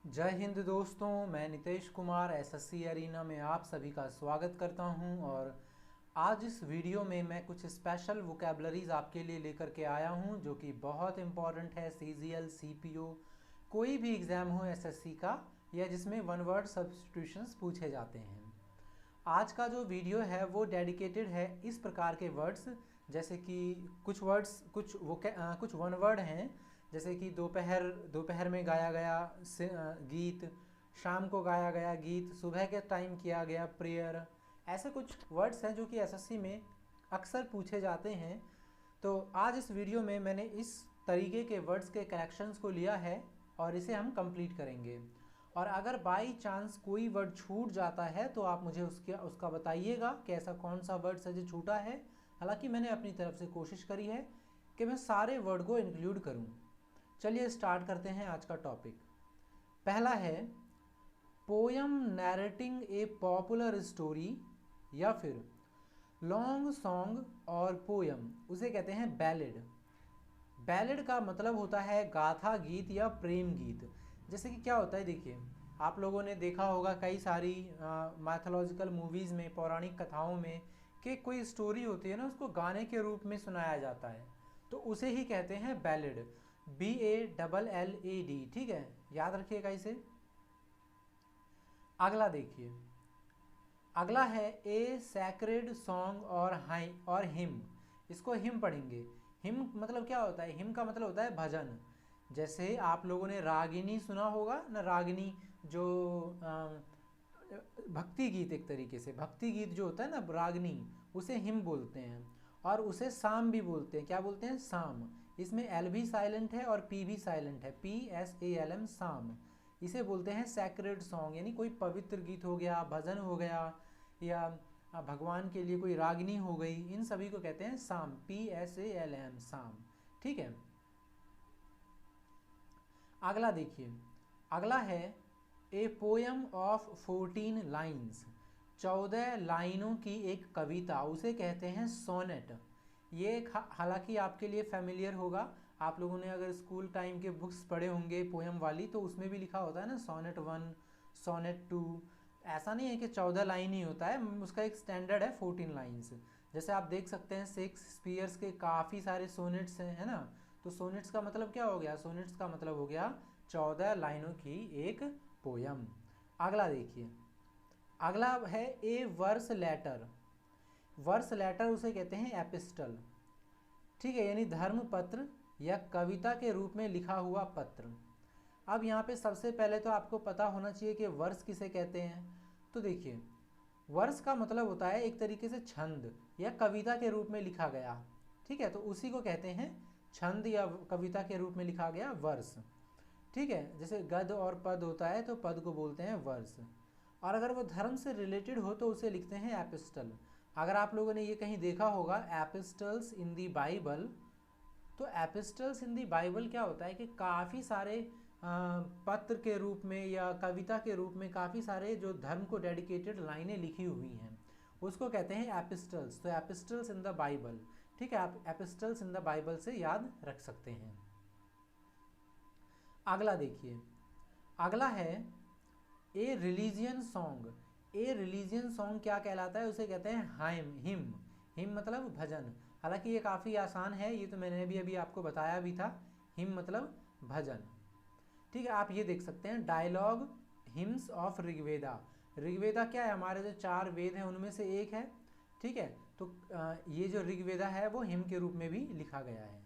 जय हिंद दोस्तों, मैं नितेश कुमार एसएससी एरिना में आप सभी का स्वागत करता हूं। और आज इस वीडियो में मैं कुछ स्पेशल वोकेबलरीज आपके लिए लेकर के आया हूं जो कि बहुत इंपॉर्टेंट है। सीजीएल सीपीओ कोई भी एग्ज़ाम हो एसएससी का या जिसमें वन वर्ड सब्स्टिट्यूशंस पूछे जाते हैं। आज का जो वीडियो है वो डेडिकेटेड है इस प्रकार के वर्ड्स, जैसे कि कुछ वर्ड्स कुछ वन वर्ड हैं, जैसे कि दोपहर दोपहर में गाया गया गीत, शाम को गाया गया गीत, सुबह के टाइम किया गया प्रेयर। ऐसे कुछ वर्ड्स हैं जो कि एसएससी में अक्सर पूछे जाते हैं। तो आज इस वीडियो में मैंने इस तरीके के वर्ड्स के कलेक्शंस को लिया है और इसे हम कंप्लीट करेंगे। और अगर बाई चांस कोई वर्ड छूट जाता है तो आप मुझे उसका बताइएगा कि ऐसा कौन सा वर्ड है जो छूटा है। हालांकि मैंने अपनी तरफ से कोशिश करी है कि मैं सारे वर्ड को इंक्लूड करूं। चलिए स्टार्ट करते हैं आज का टॉपिक। पहला है पोयम नैरेटिंग ए पॉपुलर स्टोरी या फिर लॉन्ग सॉन्ग और पोयम, उसे कहते हैं बैलेड। बैलेड का मतलब होता है गाथा गीत या प्रेम गीत। जैसे कि क्या होता है, देखिए आप लोगों ने देखा होगा कई सारी मैथोलॉजिकल मूवीज़ में, पौराणिक कथाओं में, कि कोई स्टोरी होती है ना, उसको गाने के रूप में सुनाया जाता है, तो उसे ही कहते हैं बैलेड। BALLAD, ठीक है, याद रखिएगा इसे। अगला देखिए, अगला है ए सैक्रेड सॉन्ग और हिम। इसको हिम पढ़ेंगे। हिम मतलब क्या होता है? हिम का मतलब होता है भजन। जैसे आप लोगों ने रागिनी सुना होगा ना, रागिनी जो भक्ति गीत, एक तरीके से भक्ति गीत जो होता है ना, रागनी, उसे हिम बोलते हैं। और उसे साम भी बोलते हैं। क्या बोलते हैं? साम। इसमें एल भी साइलेंट है और पी भी साइलेंट है, PSALM, साम। इसे बोलते हैं सैक्रेड सॉन्ग, यानी कोई पवित्र गीत हो गया, भजन हो गया, या भगवान के लिए कोई रागनी हो गई, इन सभी को कहते हैं साम, PSALM, साम। ठीक है। अगला देखिए, अगला है ए पोयम ऑफ 14 लाइन्स, 14 लाइनों की एक कविता, उसे कहते हैं सोनेट। ये हालांकि आपके लिए फेमिलियर होगा। आप लोगों ने अगर स्कूल टाइम के बुक्स पढ़े होंगे पोयम वाली, तो उसमें भी लिखा होता है ना सोनेट 1, सोनेट 2। ऐसा नहीं है कि 14 लाइन ही होता है, उसका एक स्टैंडर्ड है 14 लाइन्स। जैसे आप देख सकते हैं शेक्सपियर्स के काफ़ी सारे सोनेट्स हैं, है ना। तो सोनेट्स का मतलब क्या हो गया? सोनेट्स का मतलब हो गया 14 लाइनों की एक पोयम। अगला देखिए, अगला है ए वर्स लेटर। वर्स लेटर उसे कहते हैं एपिस्टल, ठीक है, यानी धर्म पत्र या कविता के रूप में लिखा हुआ पत्र। अब यहाँ पे सबसे पहले तो आपको पता होना चाहिए कि वर्स किसे कहते हैं। तो देखिए, वर्स का मतलब होता है एक तरीके से छंद या कविता के रूप में लिखा गया, ठीक है, तो उसी को कहते हैं छंद या कविता के रूप में लिखा गया वर्स। ठीक है, जैसे गद्य और पद होता है तो पद को बोलते हैं वर्स। और अगर वो धर्म से रिलेटेड हो तो उसे लिखते हैं एपिस्टल। अगर आप लोगों ने ये कहीं देखा होगा एपिस्टल्स इन दी बाइबल, तो एपिस्टल्स इन दी बाइबल क्या होता है कि काफ़ी सारे पत्र के रूप में या कविता के रूप में काफ़ी सारे जो धर्म को डेडिकेटेड लाइनें लिखी हुई हैं, उसको कहते हैं एपिस्टल्स। तो एपिस्टल्स इन द बाइबल, ठीक है, आप एपिस्टल्स इन द बाइबल से याद रख सकते हैं। अगला देखिए, अगला है ए रिलीजियन सॉन्ग। ए रिलीजियन सॉन्ग क्या कहलाता है? उसे कहते हैं हाइम, हिम। हिम मतलब भजन। हालांकि ये काफ़ी आसान है, ये तो मैंने भी अभी आपको बताया भी था। हिम मतलब भजन, ठीक है। आप ये देख सकते हैं dialogue hymns of Rigveda. Rigveda क्या है? हमारे जो 4 वेद हैं उनमें से एक है, ठीक है। तो ये जो ऋग्वेदा है वो हिम के रूप में भी लिखा गया है,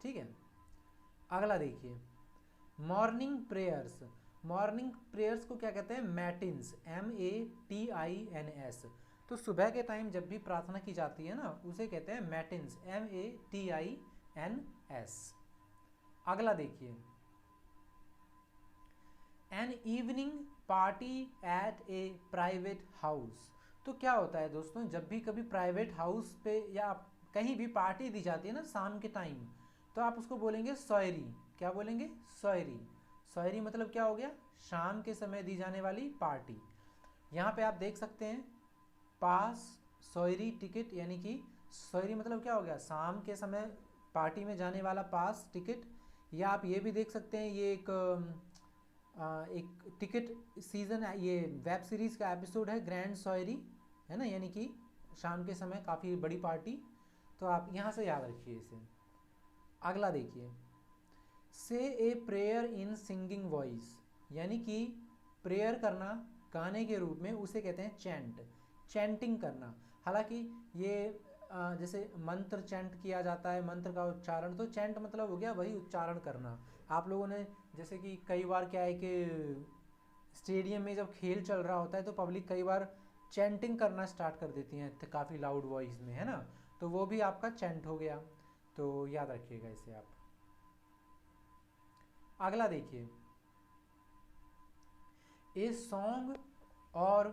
ठीक है। अगला देखिए, मॉर्निंग प्रेयर्स। मॉर्निंग प्रेयर्स को क्या कहते हैं? मैटिन्स, MATINS। तो सुबह के टाइम जब भी प्रार्थना की जाती है ना, उसे कहते हैं मैटिन्स, MATINS। अगला देखिए, an evening party at A private house. तो क्या होता है दोस्तों, जब भी कभी प्राइवेट हाउस पे या कहीं भी पार्टी दी जाती है ना शाम के टाइम, तो आप उसको बोलेंगे सॉयरी। क्या बोलेंगे? सॉयरी। सॉयरी मतलब क्या हो गया? शाम के समय दी जाने वाली पार्टी। यहाँ पे आप देख सकते हैं पास सॉयरी टिकट, यानी कि सॉयरी मतलब क्या हो गया? शाम के समय पार्टी में जाने वाला पास टिकट। या आप ये भी देख सकते हैं, ये एक एक टिकट सीज़न, ये वेब सीरीज़ का एपिसोड है ग्रैंड सॉयरी, है ना, यानी कि शाम के समय काफ़ी बड़ी पार्टी। तो आप यहाँ से याद रखिए इसे। अगला देखिए, से a prayer in singing voice, यानी कि प्रेयर करना गाने के रूप में, उसे कहते हैं चैंट, चैंटिंग करना। हालांकि ये जैसे मंत्र चैंट किया जाता है, मंत्र का उच्चारण, तो चैंट मतलब हो गया वही उच्चारण करना। आप लोगों ने जैसे कि कई बार क्या है कि स्टेडियम में जब खेल चल रहा होता है तो पब्लिक कई बार चैंटिंग करना स्टार्ट कर देती हैं काफ़ी लाउड वॉइस में, है ना, तो वो भी आपका चैंट हो गया। तो याद रखिएगा इसे आप। अगला देखिए, ए सॉन्ग और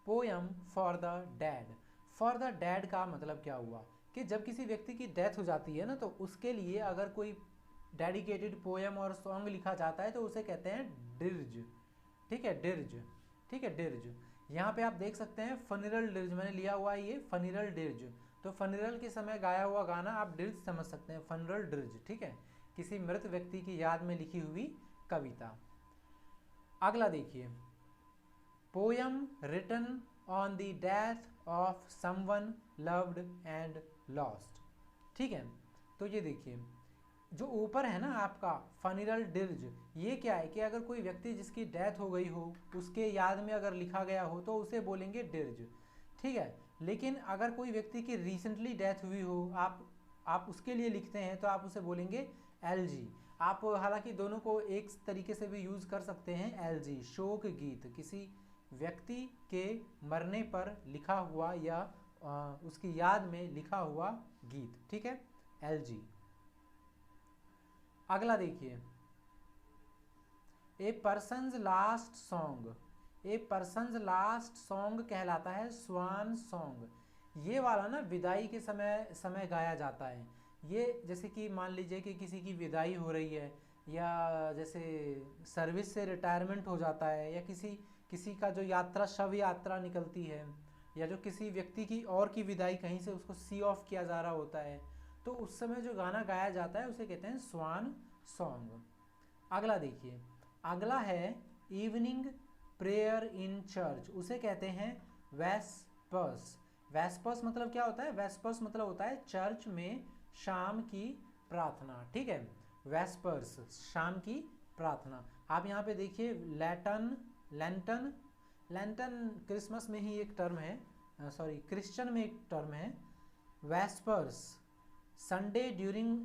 poem for the dad. For the dad का मतलब क्या हुआ कि जब किसी व्यक्ति की डेथ हो जाती है ना, तो उसके लिए अगर कोई डेडिकेटेड पोयम और सॉन्ग लिखा जाता है तो उसे कहते हैं डिर्ज। ठीक है, डिर्ज। ठीक है, डिर्ज। यहाँ पे आप देख सकते हैं फनिरल डिर्ज, मैंने लिया हुआ है ये फनिरल डिर्ज। तो फनिरल के समय गाया हुआ गाना आप डिर्ज समझ सकते हैं, फनिरल डिर्ज। ठीक है, किसी मृत व्यक्ति की याद में लिखी हुई कविता। अगला देखिए, poem written on the death of someone loved and lost. ठीक है, तो ये देखिए जो ऊपर है ना आपका फनिरल डिर्ज, ये क्या है कि अगर कोई व्यक्ति जिसकी डेथ हो गई हो उसके याद में अगर लिखा गया हो तो उसे बोलेंगे डिर्ज। ठीक है, लेकिन अगर कोई व्यक्ति की रिसेंटली डेथ हुई हो, आप उसके लिए लिखते हैं तो आप उसे बोलेंगे एलजी। आप हालांकि दोनों को एक तरीके से भी यूज़ कर सकते हैं, एलजी शोक गीत, किसी व्यक्ति के मरने पर लिखा हुआ या उसकी याद में लिखा हुआ गीत। ठीक है, एलजी। अगला देखिए, ए पर्सनज लास्ट सॉन्ग। ए पर्सनज लास्ट सॉन्ग कहलाता है स्वान सॉन्ग। ये वाला ना विदाई के समय गाया जाता है। ये जैसे कि मान लीजिए कि किसी की विदाई हो रही है, या जैसे सर्विस से रिटायरमेंट हो जाता है, या किसी का जो यात्रा शव यात्रा निकलती है, या जो किसी व्यक्ति की और की विदाई कहीं से उसको सी ऑफ किया जा रहा होता है, तो उस समय जो गाना गाया जाता है उसे कहते हैं स्वान सॉन्ग। अगला देखिए, अगला है इवनिंग प्रेयर इन चर्च, उसे कहते हैं वेस्पर्स। वेस्पर्स मतलब क्या होता है? वेस्पर्स मतलब होता है चर्च में शाम की प्रार्थना। ठीक है, वेस्पर्स शाम की प्रार्थना। आप यहाँ पे देखिए लैंटन क्रिसमस में ही एक टर्म है, सॉरी क्रिश्चियन में एक टर्म है। वेस्पर्स संडे ड्यूरिंग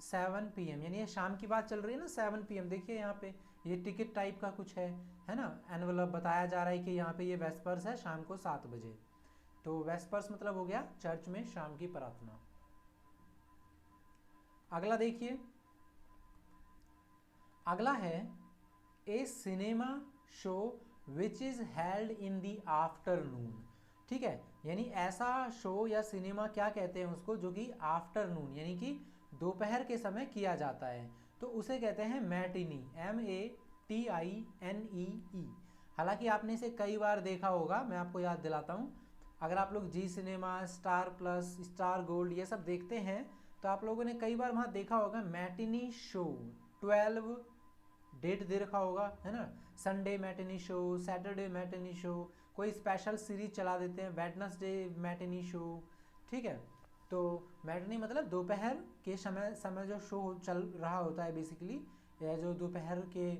7 PM, यानी ये शाम की बात चल रही है ना, 7 PM। देखिए यहाँ पे ये टिकट टाइप का कुछ है ना, एनवलप बताया जा रहा है कि यहाँ पे ये वेस्पर्स है शाम को 7 बजे। तो वेस्पर्स मतलब हो गया चर्च में शाम की प्रार्थना। अगला देखिए, अगला है a cinema show which is held in the afternoon. ठीक है, यानी ऐसा शो या सिनेमा क्या कहते हैं उसको जो कि आफ्टरनून यानी कि दोपहर के समय किया जाता है, तो उसे कहते हैं मैटिनी, MATINEE। हालांकि आपने इसे कई बार देखा होगा, मैं आपको याद दिलाता हूँ। अगर आप लोग Zee cinema, star plus, star gold ये सब देखते हैं तो आप लोगों ने कई बार वहाँ देखा होगा मैटिनी शो, 12 डेट दे रखा होगा, है ना, Sunday matinee show, Saturday matinee show, कोई स्पेशल सीरीज चला देते हैं वेडनेसडे मैटिनी शो। ठीक है, तो मैटिनी मतलब दोपहर के समय जो शो चल रहा होता है बेसिकली, या जो दोपहर के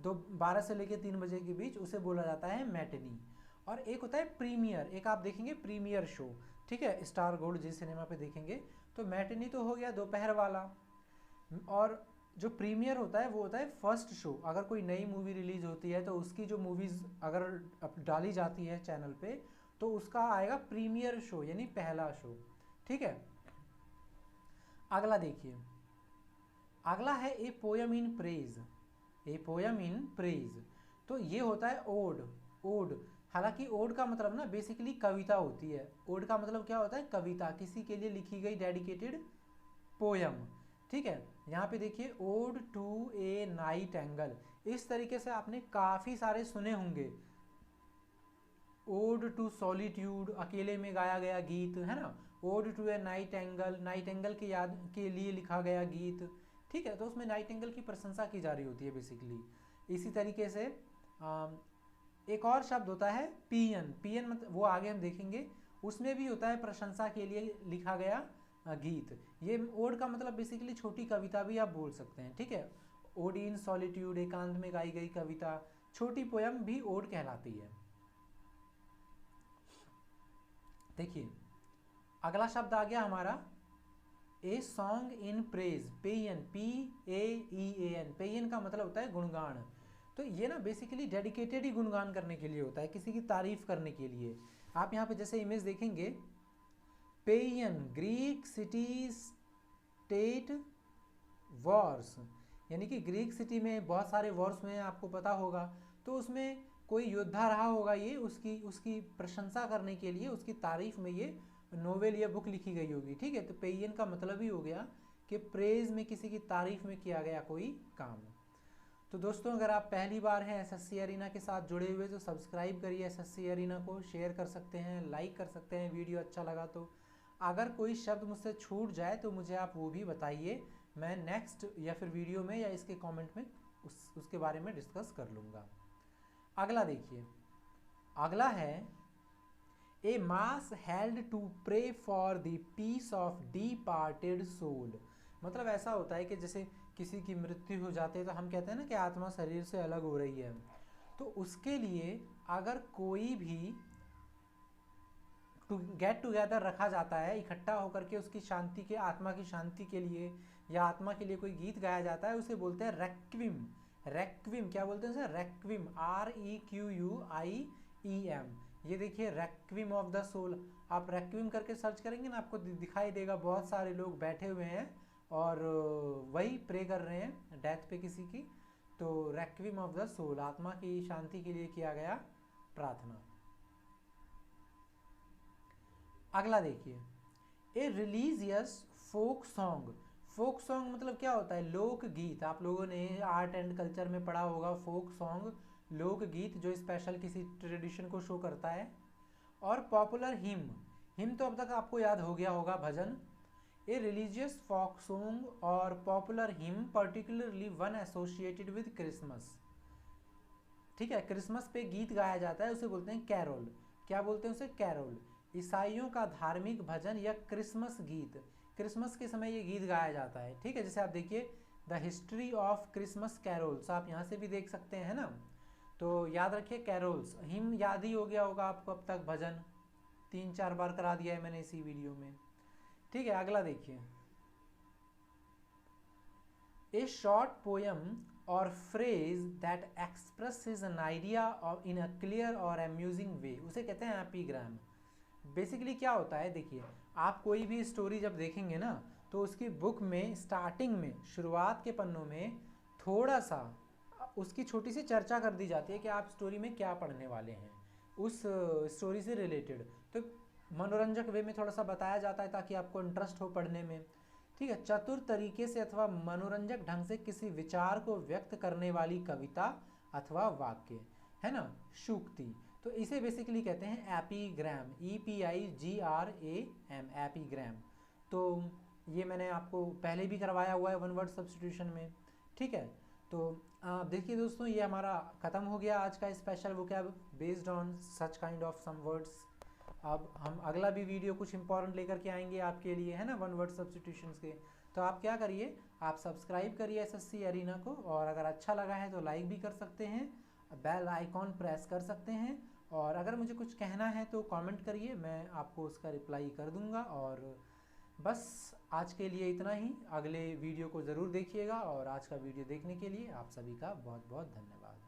12 से लेकर 3 बजे के बीच, उसे बोला जाता है मैटिनी। और एक होता है प्रीमियर, एक आप देखेंगे प्रीमियर शो, ठीक है, स्टार गोल्ड जी सिनेमा पे देखेंगे। तो मैटिनी तो हो गया दोपहर वाला, और जो प्रीमियर होता है वो होता है फर्स्ट शो। अगर कोई नई मूवी रिलीज होती है तो उसकी जो मूवीज़ अगर डाली जाती है चैनल पे तो उसका आएगा प्रीमियर शो यानी पहला शो। ठीक है, अगला देखिए, अगला है ए poem in praise. A poem in praise, तो ये होता है ओड। हालांकि ओड का मतलब ना बेसिकली कविता होती है। ओड का मतलब क्या होता है? कविता, किसी के लिए लिखी गई डेडिकेटेड पोयम। ठीक है, यहाँ पे देखिए ode to a nightingale, इस तरीके से आपने काफ़ी सारे सुने होंगे। ओड टू सॉलिट्यूड, अकेले में गाया गया गीत, है ना। Ode to a nightingale की याद के लिए लिखा गया गीत। ठीक है, तो उसमें नाइट एंगल की प्रशंसा की जा रही होती है बेसिकली। इसी तरीके से एक और शब्द होता है पियन। पियन मतलब वो आगे हम देखेंगे, उसमें भी होता है प्रशंसा के लिए लिखा गया गीत। ये ओड का मतलब बेसिकली छोटी कविता भी आप बोल सकते हैं, ठीक है। ओड इन सॉलिट्यूड, एकांत में गाई गई कविता, छोटी पोयम भी ओड कहलाती है। देखिए अगला शब्द आ गया हमारा a song in praise, paean, PAEAN। Paean का मतलब होता है गुणगान। तो ये ना बेसिकली डेडिकेटेड ही गुणगान करने के लिए होता है, किसी की तारीफ करने के लिए। आप यहाँ पे जैसे इमेज देखेंगे, पेयन ग्रीक सिटी स्टेट वॉर्स, यानी कि ग्रीक सिटी में बहुत सारे वॉर्स हुए हैं, आपको पता होगा। तो उसमें कोई योद्धा रहा होगा, ये उसकी उसकी प्रशंसा करने के लिए, उसकी तारीफ में ये नोवेल या बुक लिखी गई होगी, ठीक है। तो पेयन का मतलब ही हो गया कि प्रेज में, किसी की तारीफ में किया गया कोई काम। तो दोस्तों अगर आप पहली बार हैं SSC अरीना के साथ जुड़े हुए तो सब्सक्राइब करिए SSC अरीना को, शेयर कर सकते हैं, लाइक कर सकते हैं वीडियो अच्छा लगा तो। अगर कोई शब्द मुझसे छूट जाए तो मुझे आप वो भी बताइए, मैं नेक्स्ट या फिर वीडियो में या इसके कमेंट में उसके बारे में डिस्कस कर लूँगा। अगला देखिए, अगला है a mass held to pray for the peace of departed soul. मतलब ऐसा होता है कि जैसे किसी की मृत्यु हो जाती है तो हम कहते हैं ना कि आत्मा शरीर से अलग हो रही है, तो उसके लिए अगर कोई भी गेट टुगेदर रखा जाता है, इकट्ठा होकर के उसकी शांति के, आत्मा की शांति के लिए या आत्मा के लिए कोई गीत गाया जाता है, उसे बोलते हैं रेक्विम। रेक्विम क्या बोलते हैं उसे? रेक्विम, REQUIEM। ये देखिए रेक्विम ऑफ द सोल। आप रेक्विम करके सर्च करेंगे ना, आपको दिखाई देगा बहुत सारे लोग बैठे हुए हैं और वही प्रे कर रहे हैं डेथ पे किसी की। तो रेक्विम ऑफ द सोल, आत्मा की शांति के लिए किया गया प्रार्थना। अगला देखिए, a religious folk song. Folk song मतलब क्या होता है? लोकगीत। आप लोगों ने आर्ट एंड कल्चर में पढ़ा होगा, फोक सॉन्ग लोकगीत जो स्पेशल किसी ट्रेडिशन को शो करता है। और पॉपुलर हिम, हिम तो अब तक आपको याद हो गया होगा, भजन। ए रिलीजियस फोक सॉन्ग और popular him particularly one associated with Christmas, ठीक है। क्रिसमस पे गीत गाया जाता है, उसे बोलते हैं कैरोल। क्या बोलते हैं उसे? कैरोल। ईसाइयों का धार्मिक भजन या क्रिसमस गीत, क्रिसमस के समय ये गीत गाया जाता है, ठीक है। जैसे आप देखिए the history of Christmas carols, आप यहाँ से भी देख सकते हैं ना। तो याद रखिए कैरोल्स। हिम याद ही हो गया होगा आपको अब तक, भजन 3-4 बार करा दिया है मैंने इसी वीडियो में, ठीक है। अगला देखिए, ए शॉर्ट पोयम और phrase that expresses an idea in a clear और अम्यूजिंग वे, उसे कहते हैं एपीग्राम। बेसिकली क्या होता है, देखिए आप कोई भी स्टोरी जब देखेंगे ना, तो उसकी बुक में स्टार्टिंग में, शुरुआत के पन्नों में थोड़ा सा उसकी छोटी सी चर्चा कर दी जाती है कि आप स्टोरी में क्या पढ़ने वाले हैं, उस स्टोरी से रिलेटेड। तो मनोरंजक वे में थोड़ा सा बताया जाता है ताकि आपको इंटरेस्ट हो पढ़ने में, ठीक है। चतुर तरीके से अथवा मनोरंजक ढंग से किसी विचार को व्यक्त करने वाली कविता अथवा वाक्य, है ना, सूक्ति। तो इसे बेसिकली कहते हैं एपीग्राम, EPIGRAM, एपीग्राम। तो ये मैंने आपको पहले भी करवाया हुआ है वन वर्ड सब्स्टिट्यूशन में, ठीक है। तो देखिए दोस्तों, ये हमारा ख़त्म हो गया आज का special vocab based on such kind of some words. अब हम अगला भी वीडियो कुछ इंपॉर्टेंट लेकर के आएंगे आपके लिए, है ना, वन वर्ड सब्स्टिट्यूशंस के। तो आप क्या करिए, आप सब्सक्राइब करिए SSC अरीना को, और अगर अच्छा लगा है तो लाइक भी कर सकते हैं, बेल आइकॉन प्रेस कर सकते हैं, और अगर मुझे कुछ कहना है तो कमेंट करिए, मैं आपको उसका रिप्लाई कर दूंगा। और बस आज के लिए इतना ही, अगले वीडियो को ज़रूर देखिएगा, और आज का वीडियो देखने के लिए आप सभी का बहुत बहुत धन्यवाद।